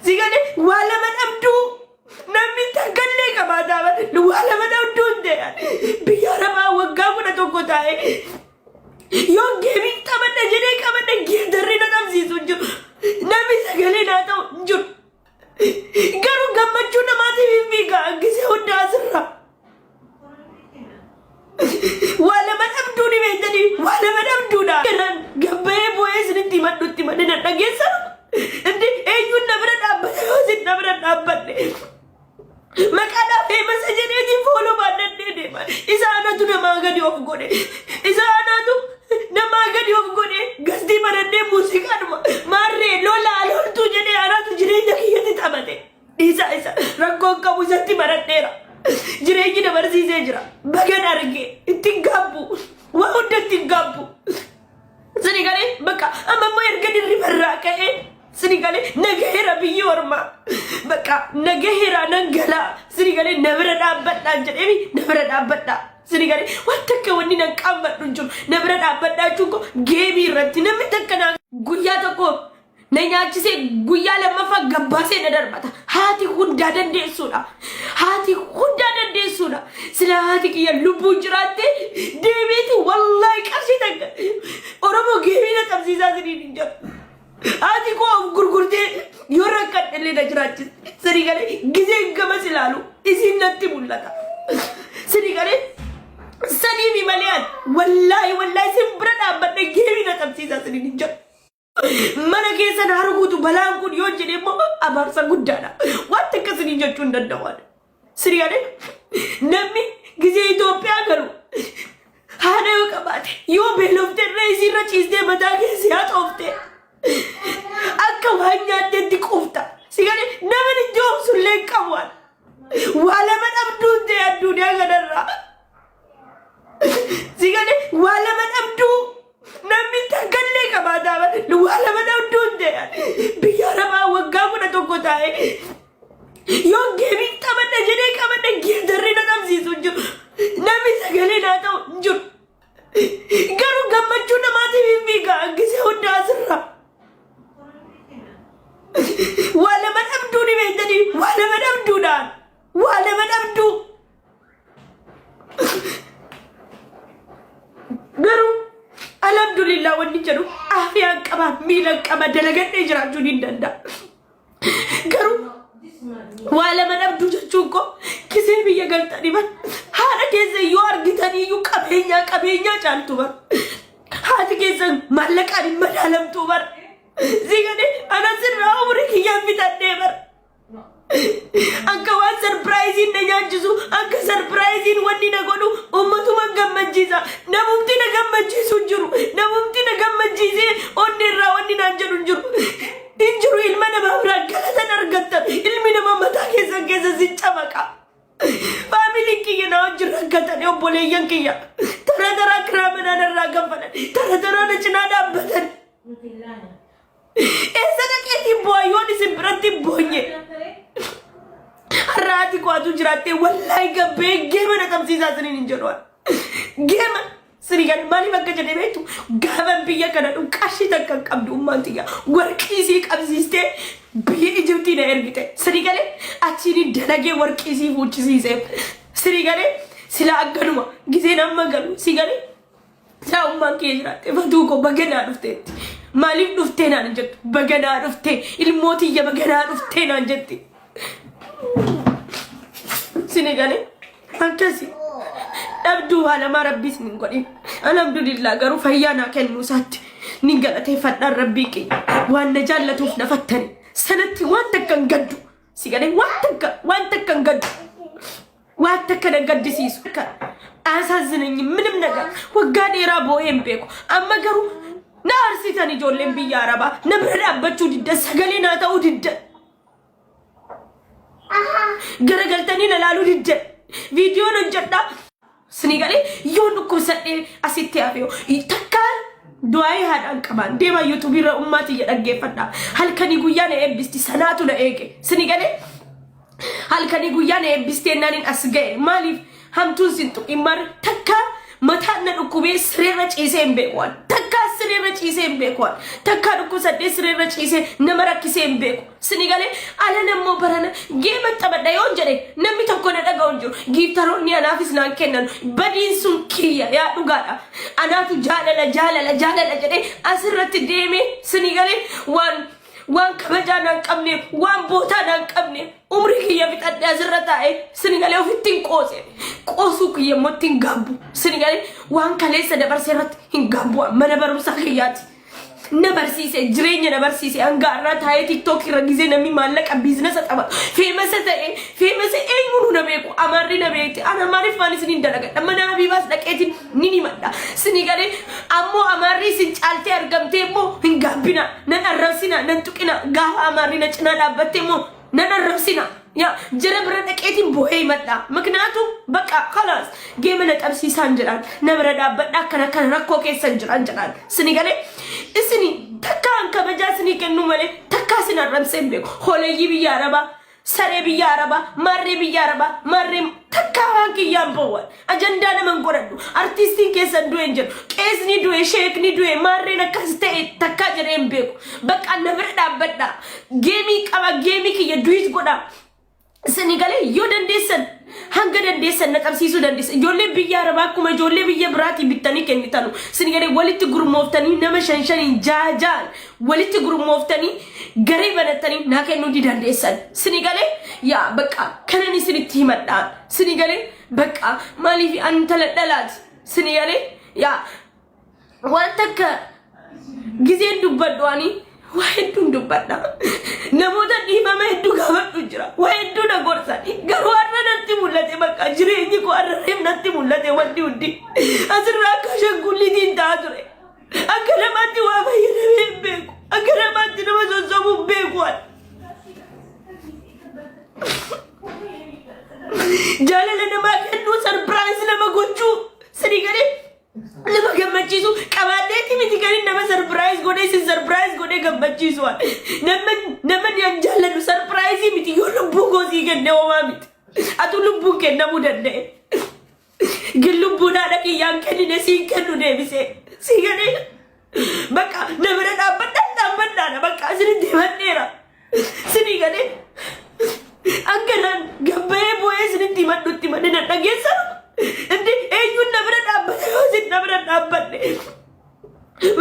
Sigale wala man abdu namni tagalle kabada wala man abdu de biyara ma wagga kuna tokko tae yo gaming tamanne jene kamanne gidarri na tamsisu jiru namni sagale na taw jiru garu gammachu namati bibiga gise hunda asra wala man abdu ni bedani wala man abdu da gabbe boys ni madutti madena dagesa indi eyun nabra dabba yosit nabra dabba makada famous jeneti follow badde de isana tu na magadi of gode isana tu na magadi of gode gasdi badde musika marre lola lol tu jene ara tu jire dakiyati tabate isa rakko ka bujatti baradera jire ji na barsi se jira bagana rage tingabu wa udda tingabu sini gale baka amma mo ergadi ribarra kae sini gale nagahira biyi warma baka nagahira nangala sini gale nabra dabadda jedemi nabra dabadda sini gale wattaka wonni nan qammadun jum nabra dabadda chuko gemi ratti namitakana guyya tako nanyachise guyya lamafa gabbase na darbata hati hunda dandesuda sila hati kiya lubu jirate debiti wallahi qarshi tagga oromo gemi na tabsiza sini ninja hati ko gurgurde yorakat le najrach sini gale gize gamasilalu isinatti bullata sini gale sani mi malian wallahi simbrada badde gemi na tabsiza sini ninja mana keessa harugutu balaan kun yoo jedhe mo abarsa guddana watta kasini jechuun dandawad siriyade namni gize Ethiopia garu hana yo qabate yo belofte reisi rachiste mata keessa ya tofte akka wanyaatte diqufta sigale namni joom sulle qabwan wala man abdu de adunya gadarra sigale wala man abdu namni tagalle kabada wala man abdu de biyara ma wagga kuna tokko tae yo gaming tamanne jene kamanne gidarri na tamsisu jiru namni sagale na taw jiru garu gammachu namati bibiga gise hunda asra wala man abdu ni bedani wala man abdu da wala man abdu garu alhamdulillah wani jadu afiya qaba mila qaba dalagadde jiraju ni danda garu wala man abdu jechuko kise biya galtani ba hada keze yo argitani yu qabenya chantu ba hada keze malakani madalam tu bar zigane ana sirra umri kiya bitade bar anka wa surprise in nyajisu anka surprise in wani na godu ummatu magammajiza namumti na gammajisu juru namumti na gammajize onirra wani na jadu juru injuru ilma na mabra galatan argatta ilmi na mamata keza zichamaka family kiya na juru argatta ne oboleyan kiya tara kramana na ragafana tara na chinada badan esa na keti boyo ni simbrati bonye rati ko adu jirate wallahi gabbe gema na tamsiza sini ninjoro gema sirigan mali bakka jede betu gaban biya kana dum kashi takkan qabdu ummantiya warqisi qabsiste biya Egypti na ergite sirigale achini dalage warqisi fuchisi sirigale sila agganuma gize namagalu sigale sa umman ke jirate fatu ko bagana dufte malif dufte nan jet bagana dufte ilmoti ya bagana dufte nan jetti Sinigale ankasi abdu hala ma rabbi sinin godi alhamdulillah garu fayyana kennu satti ningalate faddan rabbi ke wanna jallatu nafattani sanatti wanta kan gaddu sigale wanta kan gaddu wanta kan gaddi sisu ka asazinin ምንም ነገር ወጋዴራ ቦየም ቤኮ አመገሩ ናርሲታኒ ጆለም ቢያራባ ነብረዳበቹ ዲደ ሰገሌና ታው ዲደ ገረገልተኒ ለላሉ ዲደ ቪዲዮ ነው ጀዳ ስኒጋሌ ዮንኩ ሰዴ አሲቲያፊዮ ይተካ ዱአይ ሃዳን ቀባን ዴማ ዩቲዩብ ራ ኡማት ይደገፈዳ halkani guyana ebisti sanatu na ege ስኒጋሌ halkani guyana ebisti nanin asgae malif hamtun sintu imar takka matanan ukube srera cise embewan takka siree irra ciisee hin beeku takka dhukkubsadhee siree irra ciisee nama rakkisee hin beeku sini galee ala nammoo barana geema taphadha yoo jedhe namni tokko na dhaga'u hin jiru giiftaroonni anaafis naan kennan badiin sun kiyya yaa dhugaadha anaatu jaalala jedhee asirratti deemee sini galee waan kabajaa naan qabne waan bootaa naan qabne umri kiyya fixadhe asirra taa'e sini galee ofittiin qoosuu kiyya immoo ittiin gaabbu sini galee waan kaleessa dabarsee irratti hin gaabbu mana barumsaa kiyyaati na barsiise jireenya na barsiise hanga irraa taa'ee tiktok irra gizee namni maallaqa biizinasa xaba feemasa eenyuun na beeku amarri na beekti ana maaliif waan isiniin dalagadha mana habiibaas dhaqeetiin ni himadha sini galee ammoo amarri isin caaltee argamtee immoo hin gaabbina nan arrabsina nan tuqina gaafa amarri na cinaa dhaabbattee immoo nan arrabsina yaa jira bira dhaqeetiin boo'ee himadha maknaatu bakka khalaas geema na qabsiisaan jedhaan na bira dhaabbadha akkana rakkoo keessan jedhaan sini galee isini takkaan kabajaa sini kennu malee takkaa sin arrabsee hin beeku holeeyyii biyya arabaa saree biyya arabaa marree biyya arabaa marree takkaa waan kiyyaan bawwan ajandaa naman godhadhu artistiin keessan du'e hin jedhu qeesni du'e sheekni du'e marreen akkas ta'e takkaa jedhee hin beeku bakka na bira dhaabbadha geemii qaba geemii kiyya du'is godha sini galee yoo dandeessan hanga dandeessan na qabsiisuu dandeessa ijoollee biyya arabaa akkuma ijoollee biyya biraatii bittanii kennitanu sini galee walitti gurmooftanii nama shan jaajaan walitti gurmooftanii garee banattanii naa kennuu di dandeessan sini galee yaa bakka kanan isinitti himadhaan sini galee bakka maaliif antala dhalaati sini galee yaa waan takka gizeen dubbadhuanii waa hedduun dubbadha namoota dhiifama hedduu gaafadhu jira waa hedduu na gorsani garuu har'a natti mul'ate bakka jireenyi koo har'a reef natti mul'ate wanti hundi asirraa akka shangullitiin ta'a ture akka namaatti waa fayyadamee hin beeku akka namaatti nama sossobuu hin beeku jaalala namaa kennuu sarpiraayis nama gochuu sini galee nama gammachiisu qabaadheetti miti kan nama sarpiraayis godhee si sarpiraayis godhee gammachiisu nama ni jaalladhu sarpiraayisii miti yoo lubbuu goosii kenne homaa miti atu lubbuun kennamuu danda'e gin lubbuun haadha kiyyaan kennine siin kennu deebisee sii galee bakka namana dhaabbadhaadha bakka asinitti himadheera sini galee akkanaan gabbayee boo'ee isinitti himadhutti madde na dhageessanu indi eenyuun na bira dhaabbate yoo isin na bira dhaabbanne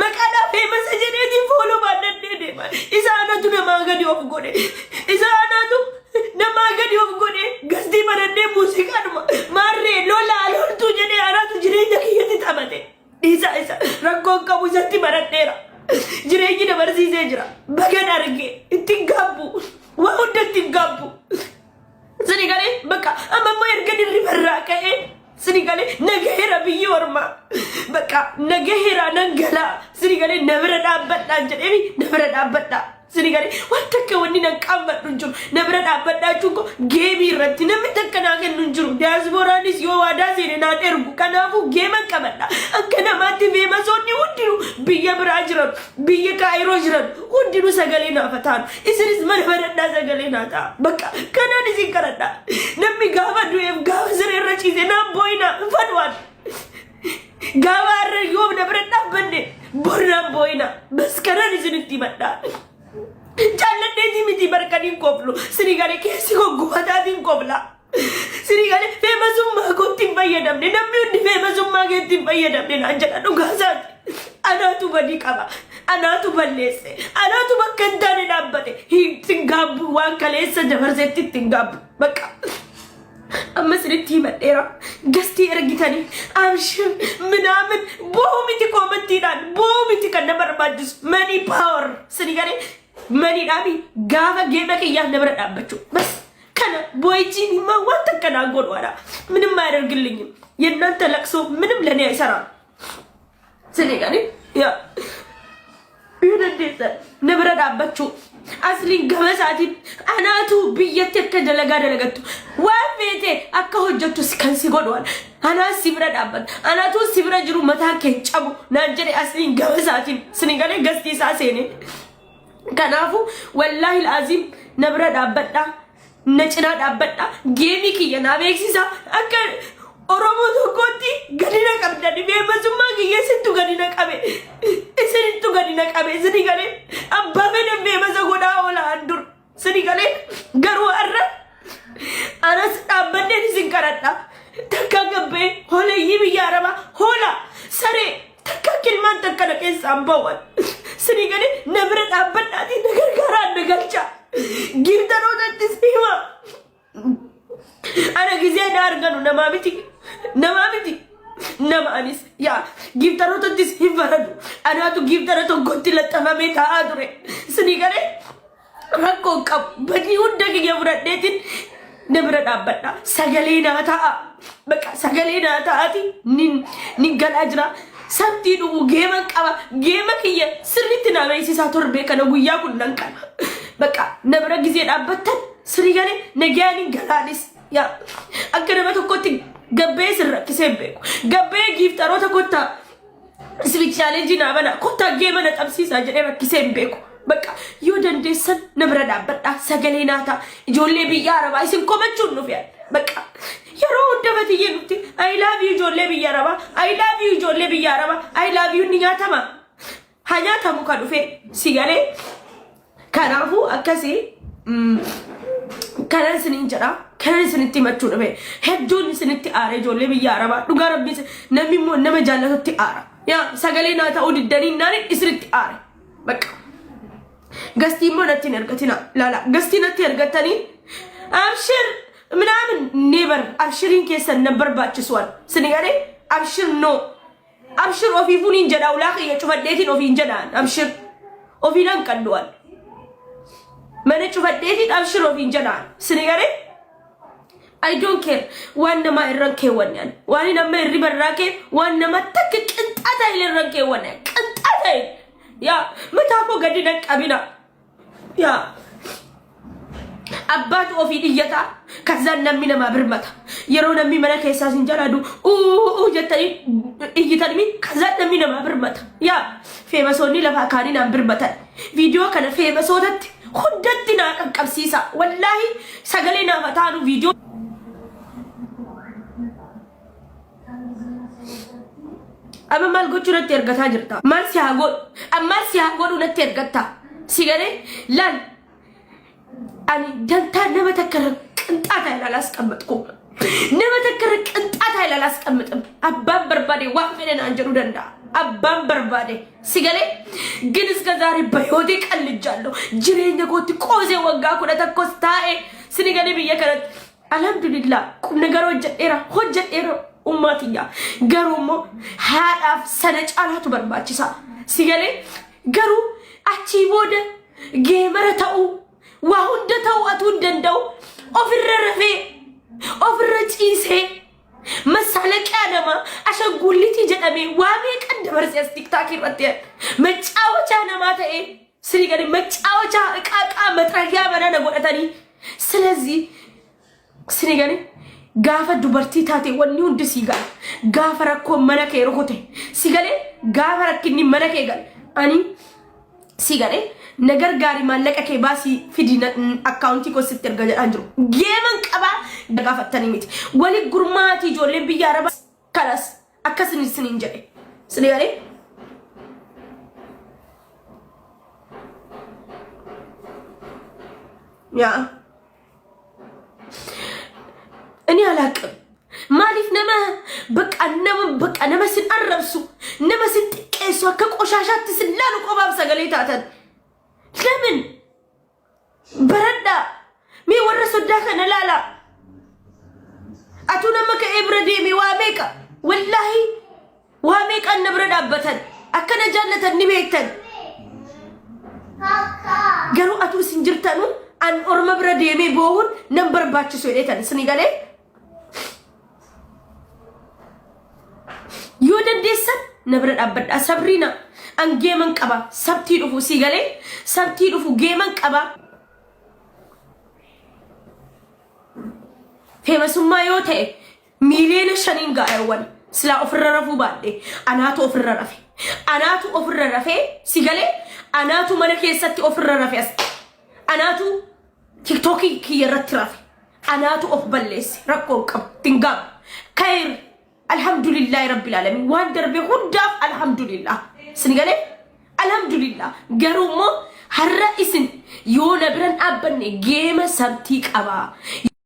maqaadhaa feemasa jedheetiin fooloo baadhadhee deema isa anatu namaa gadi of godhe isa anatu namaa gadi of godhe gastii baradhee muuziqaadhuma maarree lolaa loltuu jedhee anatu jireenya kiyyatti taphate isa rakkoon qabu isatti baradheera jireenyi na barsiisee jira bagan argee ittiin gaabbu waa hunda ittiin gaabbu sini galee bakka amma immoo erga dirri barraa ka'ee sini galee nagaheera biyyi ormaa bakka nagaheera nan galaa sini galee na bira dhaabbadhaan jedheemi na bira dhaabbadhaa sini galee waan takka wanni nan qaammadhu hin jiru na bira dhaabbadhaa jechuun koo geemii irratti namni takka naa kennu hin jiru diyaaspooraanis yoo waadaa seene naan ergu kanaafuu geeman qabadha akka namaatti feemasoonni hundinuu biyya biraa jiran biyya kaayiroo jiran hundinuu sagalee naafa ta'an isinis mana baradhaa sagalee naa ta'a bakka kanaan isin kadhadha namni gaafa du'eef gaafa siree irra ciise naan boo'ina fadwaan gaafa har'a yoo na bira dhaabbanne bor naan boo'ina bas kanaan isinitti himadhaa jaalladheetii miti barkaniin koflu sini galee keessi goggubataatiin kofla sini galee feemasummaa kootti hin fayyadamne namni hundi feemasummaa keetti hin fayyadamne naan jedha dhugaasaati anaatu badii qaba anaatu balleesse anaatu bakka hin taane dhaabbate hin gaabbu waan kaleessa dabarseetti ittiin gaabbu bakka amma sinitti himadheera gastii ergitanii abshir minaamin boo'u miti koomattiidhaan boo'u miti kan na barbaachisu manii paawar sini galee mani dhabi gaafa geema kiyyaan na bira dhaabbachuu bas kana boo'ichiin immoo waan takka naan godhuudha ምንም አያደርግልኝም የእናንተ ለቅሶ ምንም ለኔ አይሰራም sini galee yaa ይደደሰ na bira dhaabbachuu asliin gamasaatiin anaatu biyyatti akka dalagaa dalagattu waan feete akka hojjettu kan si godhuudha anaas si bira dhaabbata anaatu si bira jiru mataa kee cabu naan jedhe asliin gamasaatiin sini galee gastii isaa seene kanaafu wallahi alazim na bira dhaabbadha na cinaa dhaabbadha geemii kiyya naa beeksisa akka Oromoo tokkotti gadi na qabdani beemasummaa kiyya sittu gadi na qabe isinitu gadi na qabe sini galee abbaa fedhe beemasa godhaa oolaan dur sini galee garuu har'a anas dhaabbadheen isin kadhadha takka gabbee hooleyyii biyya arabaa hoola saree takka kilmaan takka na keessaan bawan sini galee na bira dhaabbadhaatii na gargaaraan na galcha giftanootatti hima ana gizee na arganu namaa miti nama anis yaa giftaroottis hin faradu anaatu giftara tokkotti laxxafamee taa'aa ture sini galee rakkoo qabu badii hunda kiyya fudhadheetiin na bira dhaabbadha sagalee naa ta'a baqa sagalee naa ta'aati nin galaa jira sabtii dhugu geema qaba geema kiyya sirriitti na beeksisaa torbee kana guyyaa kun nan qaba baqa na bira gizee dhaabbattan sini galee nagayaanin galaanis yaa akka nama tokkotti gabbee sirra kisee beeku gabbee giftaroota kotta switch challenge na bana kotta geema na qabsiisaa jedhee rakkisee beeku baqa yoo dandeessan na bira dhaabbadha sagalee naata ijoollee biyya arabaa isin komachuun nuuf yaa baqa yeroo hunda batiyyee nuti I love you ijoollee biyya arabaa I love you ijoollee biyya arabaa I love you ni nyaatama haa nyaatamu kan dhufee si galee kanaafuu akkasii kanan sinin jedha kanan sinitti himachuu dhabe hedduun sinitti aare ijoollee biyya arabaa dhugaa rabbii namni immoo nama jaallatutti aara yaa sagalee naa ta'uu diddanii naan isinitti aare baqa gastii immoo natti hin ergatina laala gastii natti ergatanii abshir ምናምን ኔበር አብሽሪን keessan na barbaachisuwan sini galee abshir no abshir ofiifuun hin jedha ulaa kiyya cufadheetiin ofiin jedhaan abshir ofiinan qadduwan mana cufadheetiin abshir ofiin jedhaan sini galee I don't care waan nama irran keewwanyan waan nama irri barraa kee waan nama takka qinxaata irran keewwanyan qinxaata yaa mataafoo gadi nan qabina yaa አባት ኦፊድ ይያታ ከዛን ነሚ ነማ ብርመታ የሮ ነሚ መለከ ያሳሲን ጀላዱ ጀተይ እይተልሚ ከዛን ነሚ ነማ ብርመታ ያ ፌመሶኒ ለፋካኒ ናም ብርመታ ቪዲዮ ከነ ፌመሶተት ሁደትና ቀብሲሳ ወላሂ ሰገሌና ፈታኑ ቪዲዮ አመማል ጎቹረት ይርገታ ጅርታ ማል ሲያጎድ ሁለት ይርገታ ሲገሬ ላል ani danta nama takkara qinxaata ila lasqammatku nama takkara qinxaata ila lasqammatam abban barbade waan fedhan anjeru danda abban barbade sigale ግን እስከ ዛሬ በህይወቴ ቀልጃለሁ jireenya kooti qoose waggaa kudha takkos taa'e sinigale biyya kanatti alhamdulillah kum nagaro hojjedheera ummatiya garumo haadhaaf sana caalaatu barbaachisa sigale garu achi booda geemara ta'u وهند تواتون دندو أفر رفي أفر تيسه مسالك أنا ما عشان قولي تيجي أمي وامي كان دبرس تيك تاكي رتين متعاوج أنا ما تأي سريعني متعاوج كاكا متراجع أنا نقول أتاني سلزي سريعني غافة دبرتي تاتي ونيون دسيجا غافة ركوم منا كيروكوتي سيجالي غافة ركني منا كيجال أني سيجالي نگر گاری مالک اکے باسی فیدینا اکاؤنٹی کو ستر گجر انجرو گیمن کبا دگا فتنی میتی ولی گرماتی جو لے بیارا با کلاس اکا سنین جائے سنی گاری یا اني علاق مالف نما نما سن عربسو نما سن تقيسو كقوشاشات تسلالو قباب سغليتاتن لمن بردا مي ورسو داخل لا اتونا مكا ابردي مي واميكا والله واميكا نبرد ابتن اكنا جنة نبيتن قالو اتو سنجرتنو ان اورما بردي مي بوون نمبر باتشو سويدتن سنغالي يودن ديسن نبرد ابد صبرينا ان جيمن قبا سبتي دفو سيغالي سبتي دفو جيمن قبا فيمسما يوتي مليون شنين غايوان سلا افررفو بادي اناتو افررفي سيغالي اناتو منكي ستي افررفي اناتو تيك توكي كي يرترفي اناتو اف بلس ركو قب تنغام خير الحمد لله رب العالمين واندر بخداف الحمد لله سنغالي الحمد لله غرومو هرئيسن يونا برن ابن جيم سبتيك ابا